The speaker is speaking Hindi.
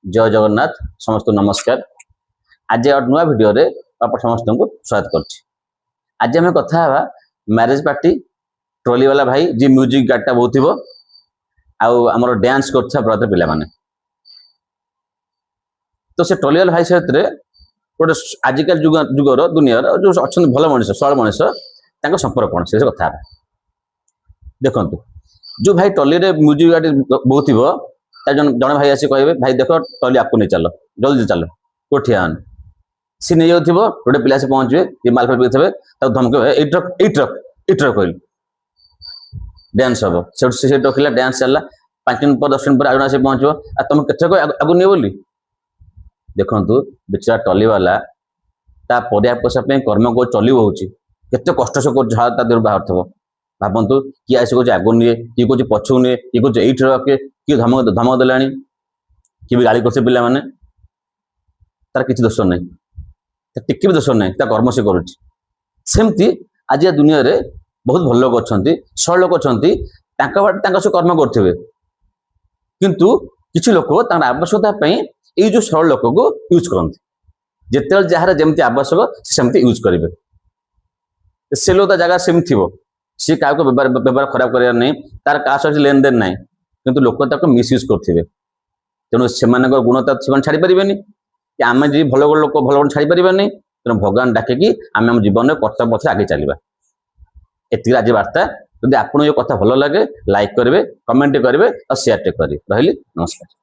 जय जगन्नाथ समस्त नमस्कार। आज नुआ वीडियो रे आप समस्त को स्वागत करछि। आज हम कथा हवा मैरिज पार्टी ट्रॉली वाला भाई जी म्यूजिक गाटा बहुथिबो आउ हमर डांस करछा ब्रदर पिला माने। तो से ट्रॉली वाला भाई सहित रे गोटे आजिकल जुगर दुनिया जो अच्छा भल मनीष सरल मनीष तांको संपर्क कौन से कथा देखु जो भाई ट्रॉली रे म्यूजिक गाटी बहुथिबो जन भाई आसी कहे भाई देख ट्रॉली आपको नहीं चलो जल्दी चलो कोठी आन सी नहीं जाऊ गोटे पिला से पहुंचे ये माल फेल थे धमके ट्रक कहल डांस हम से रखिला डांस चलला 5 मिनट पर 10 मिनट पर आज से पहुंचो आ तुम के आगु नहीं बोली देखु बेचारा ट्रॉली वाला ता परिया पैसा कर्म को चलू होते कष्ट से झाड़ ता देह बाहर थो भावतु किए आस कहे आगु निए किए कहे पछू निए किए कहे ये रखे किए धमक देला किए भी गाड़ी कर पिला माने तार किसी दोष नहीं टिके भी दोष नहीं कर्म से करमती आज दुनिया रे बहुत भल लोक अच्छा सरल लोक अच्छा से कर्म करेंगे किंतु किसी लोक आवश्यकता ये जो सरल लोक को यूज करते जिते जार जमी आवश्यक सेमती यूज करेंगे से लोग जगह सेमती थी सी क्या व्यवहार खराब करार नहीं तार क्या सहित लेन देन ना किंतु लोक मिसयूज करेंगे तेणु से गुणता से छाड़ी पारे कि आम जी भल लोक भल गुण छाड़ी पारे तेणु भगवान डाके आम जीवन में कर्तव्य पथ आगे चलवा एति आज वार्ता यदि आपको ये कथा भल लगे लाइक करेंगे कमेंट करेंगे और शेयर टे करेंगे रही नमस्कार।